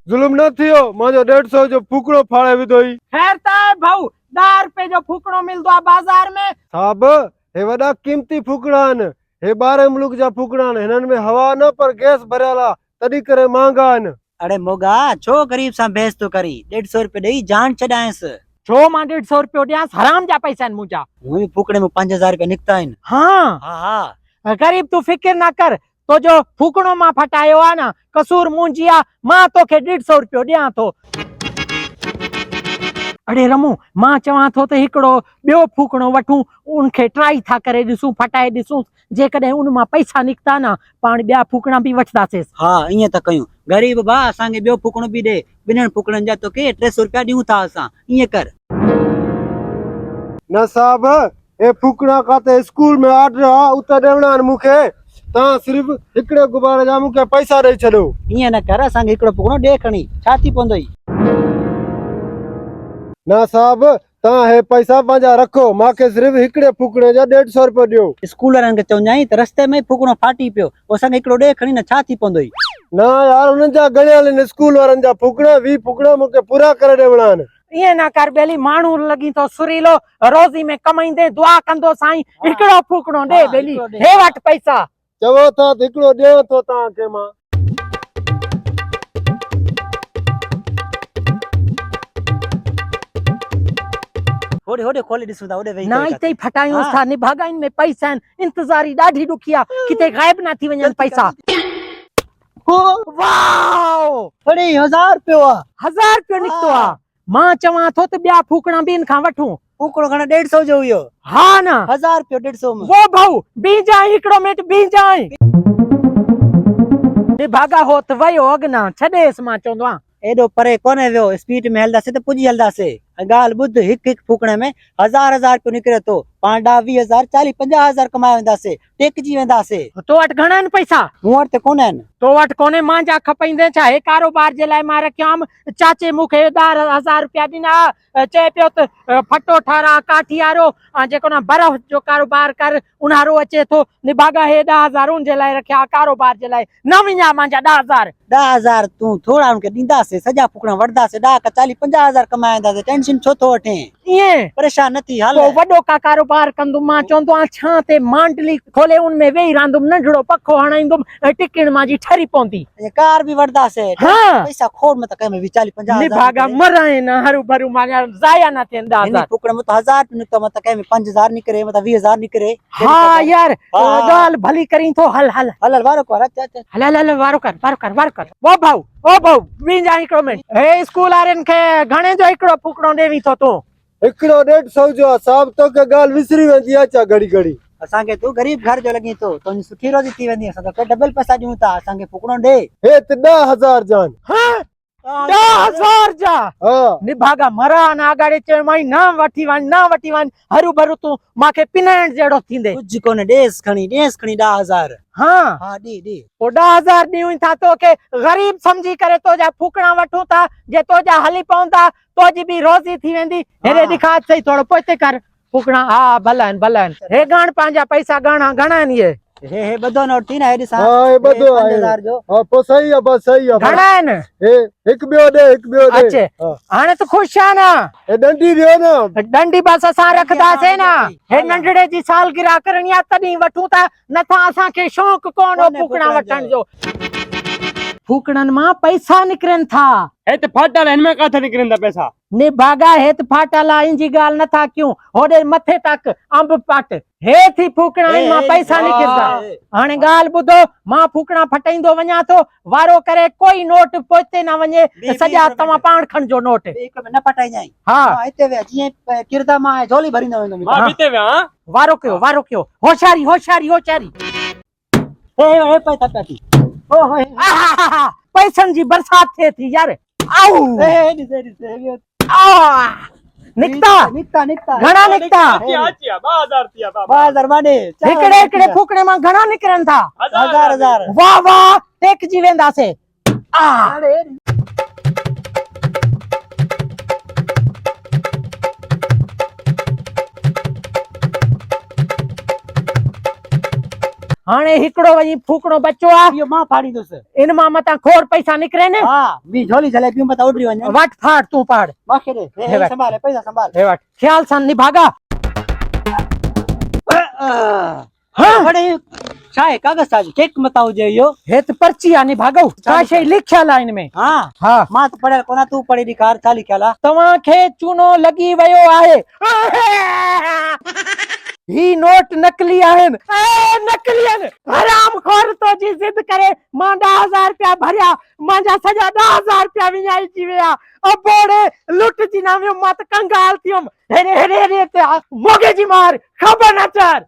जुल्म न थियो मुंहिंजो 150 जो फूकड़ो फाड़े विधो ई। खैर त भाऊ 10 रुपए जो फूकड़ो मिलदो आ बाजार में। साहब हे वॾा कीमती फूकड़ा आहिनि, हे ॿाहिरि मुल्क जा फूकड़ा आहिनि, हिननि में हवा न पर गैस भरियल आहे, तॾहिं करे महांगा आहिनि। अरे मोगा छो गरीब सां बहस तो करी, 150 रुपए ॾेई जान छॾायसि। छो मां 150 रुपयो ॾियांसि, हराम जा पैसा आहिनि मुंहिंजा। मुंहिंजे फूकड़े में 5000 रुपया निकिता आहिनि। हाँ हा गरीब तू फिक्र ना कर, तो जो फूकड़ो मां फटायो आ ना कसूर मुंहिंजी आ, मां तोखे 150 रुपयो ॾियां थो। अरे रमू मां चवां थो त हिकिड़ो ॿियो फूकड़ो वठूं, उनखे ट्राई था करे ॾिसूं, फटाए ॾिसूं, जेकॾहिं उन मां पैसा निकिता ना पाण ॿिया फूकड़ा बि वठंदासीं। हा ईअं त कयूं, गरीब भाउ असांखे ॿियो फूकड़ो बि ॾे, ॿिन्हिनि फूकड़नि जा तोखे 300 रुपया ॾियूं था असां, ईअं कर। न साहब हे फूकड़ा काथे स्कूल में ऑर्डर आहे उते ॾियणा आहिनि मूंखे, तव्हां सिर्फ़ हिकिड़े गुब्बारे जा मूंखे पैसा ॾेई छॾियो। ईअं न कर, असांखे हिकिड़ो फूकड़ो ॾे खणी, छा थी पवंदो ई। न साहब तव्हां हे पैसा पंहिंजा रखो, मूंखे सिर्फ़ हिकिड़े फूकड़े जा 150 रुपया ॾियो। स्कूल वारनि खे चवंदाई त रस्ते में फूकड़ो फाटी पियो, पोइ असांखे हिकिड़ो ॾे खणी, न छा थी पवंदो ई। न यार हुननि जा गणियल आहिनि स्कूल वारनि जा फूकड़ा, 20 फूकड़ा मूंखे पूरा करे ॾियणा आहिनि। ईअं न कर बेली, माण्हू लॻी तो सुरीलो, रोज़ी में कमाईंदे दुआ कंदो साईं, हिकिड़ो फूकड़ो ॾे बेली, हे वठ पैसा। चवो था त हिकिड़ो ॾियां थो तव्हांखे मां। होॾे होॾे खोले ॾिसूं था, होॾे वेही ना करे इते ई फटायूं हाँ। था, निभागाइन में पैसा आहिनि, इंतज़ारी ॾाढी ॾुखी आहे, किथे गायब ना थी वञनि पैसा। वाओ अरे 1000 रुपयो आहे। 1000 रुपयो निकतो आ। मां चवां थो त ॿिया फूकड़ा बि इन खां वठूं। फूकड़ो घणा 150 जो हुयो। हा न 1000 रुपयो 150 में। वो भाऊ बी जाए हिकिड़ो मिंट बी जाए। निभागा होत वयो अगना छॾेसि, मां चवंदो आहियां एॾो परे कोन्हे वियो, स्पीड में हलंदासीं त पुॼी हलंदासीं। ॻाल्हि ॿुध, हिकु फूकड़े में 1000 रुपयो निकिरे थो, पाण 20,000 40 50,000 कमाए वेंदासीं, टेकजी वेंदासीं। तो वटि घणा आहिनि पैसा? मूं वटि त कोन आहिनि। तो वटि कोन्हे, मुंहिंजा खपईंदे छा, हे कारोबार जे लाइ मां रखियाम। चाचे मूंखे 10,000 रुपया ॾिना, चए पियो त फटो ठारा काठियारो ऐं जेको न बर्फ़ जो कारोबार कर, उन्हारो अचे थो। निभागा हे 10,000 उनजे लाइ रखिया, कारोबार जे लाइ न विञा मुंहिंजा 10,000। 10,000 तूं थोड़ा उनखे ॾींदासीं, सॼा फूकड़ा वठंदासीं, 10 का 40 50,000 कमाए वेंदासीं, टेंशन छो थो वठे, ईअं परेशान न थी हल। तो वॾो का कारोबार कंदुमि, मां चवंदो आहियां छा ते मांडली खोले उनमें वेही रहंदुमि, नंढड़ो पखो हणाईंदुमि ऐं टिकण मांजी ठरी पवंदी। कार बि वठंदासीं, हाँ। पैसा खोड़ मत कयो 40 50,000। निभागा मराए न हरू भरू मांजा ज़ाया न थियनि 10,000। फूकड़े में तो 1000 निकतो, मत कयो 5000 निकरे, मत 20,000 निकरे। हा यार ॻाल्हि भली करी थो, हल हल हल हल वारो कर, अच्छा हल हल हल वारो कर वारो कर वारो कर। वो भाऊ बीजा हिकिड़ो मिंट, हे स्कूल वारनि खे घणे जो हिकिड़ो फूकड़ो ॾेवी थो तूं? हिकिड़ो 150 जो आहे साहब, तोखे ॻाल्हि विसरी वेंदी आहे छा घड़ी घड़ी? असांखे तू गरीब घर जो लॻी थो, तुंहिंजी सुठी रोज़ी थी वेंदी, असां तोखे डबल पैसा ॾियूं था, असांखे फूकड़ो ॾे। हे त 10,000 जा आहिनि। हाँ 10,000 जा? हा निभागा मरा ना अगाड़े चयो माई न वठी वञ हरू भरू तूं मांखे पिनाइण जहिड़ो थींदे। कुझु कोन्हे, ॾेस खणी 10,000। हाँ हा ॾे ओ 10,000 ॾियूं था तोखे, गरीब समझी करे तुंहिंजा फूकड़ा वठूं था, जे तुंहिंजा हली पवंदा तुंहिंजी बि रोज़ी थी वेंदी। हेॾे ॾिखा सही, थोरो पोइते कर फूकड़ा। हा भला आहिनि हे गण पंहिंजा पैसा घणा आहिनि इहे? हे ॿधो नोट थी न, हेॾे सां हा हे ॿधो आहे। 5000 जो। हा पोइ सही आहे, बस सही आहे। घणा आहिनि? हे हिकु ॿियो ॾे। अच्छा हाणे तू ख़ुशि आहे न? हे डंडी ॾियो न। डंडी बस असां रखदासीं न, हे नंढड़े जी सालगिरह करणी आहे तॾहिं वठूं था, नथा असांखे शौक़ कोन हो फूकड़ा वठण जो। फूकड़नि मां पैसा निकिरनि था। हेत फाटल हिन में काथे निकिरंदा पैसा? निभागा हेत फाटल आहे, इंजी ॻाल्हि नथा कयूं, होॾे मथे तक अंब पट हे थी फूकड़नि मां पैसा निकिरंदा। हाणे ॻाल्हि ॿुधो, मां फूकड़ा फटाईंदो वञा थो, वारो करे कोई नोट पोइते न वञे, सॼा तव्हां पाण खणजो नोट। हिक में न पटाइजाई। हा हिते वे जीअं किरदा मां झोली भरींदो वेंदो। मां बीते विया। वारो कयो होशियारी। हे पैसा पैती ओहो पैसनि जी बरसात थिए थी यार। आऊ निकता घणा निकता? 2000 माने हिकिड़े फूकड़े मां घणा निकिरनि था? 1000। वाह टेकजी वेंदासीं। हाणे हिकिड़ो वञी फूकणो बचो आहे इहो मां फाड़ी दुस इन मां मतां खोड़ पैसा निकिरे न हां बी झोली जलेबियूं मत उडरी वञे वट फाड़ तूं पाड़ माखे दे हे हे वठ। संभाल पैसा संभाल हे वट ख्याल सां निभागा हाँ बड़े छाए कागज साज चेक मत हुजे इहो हे त पर्ची आहे निभागो का शइ लिखियल आहे इन में हां हा मां त पढ़ियल कोना तू पढ़ी ॾेखार छा लिखियल आहे तव्हांखे चूनो लॻी वियो आहे ही नोट नकली आहिनि नकली आहिनि हराम खोर तो जी जिद करे मां 10,000 रुपया भरिया मुंहिंजा सॼा 10,000 रुपया विञाइजी विया अबोड़े लुटजी ना वियो मां त कंगाल थियुमि हेरे हेरे हेरे मोगे जी मार ख़बर न चर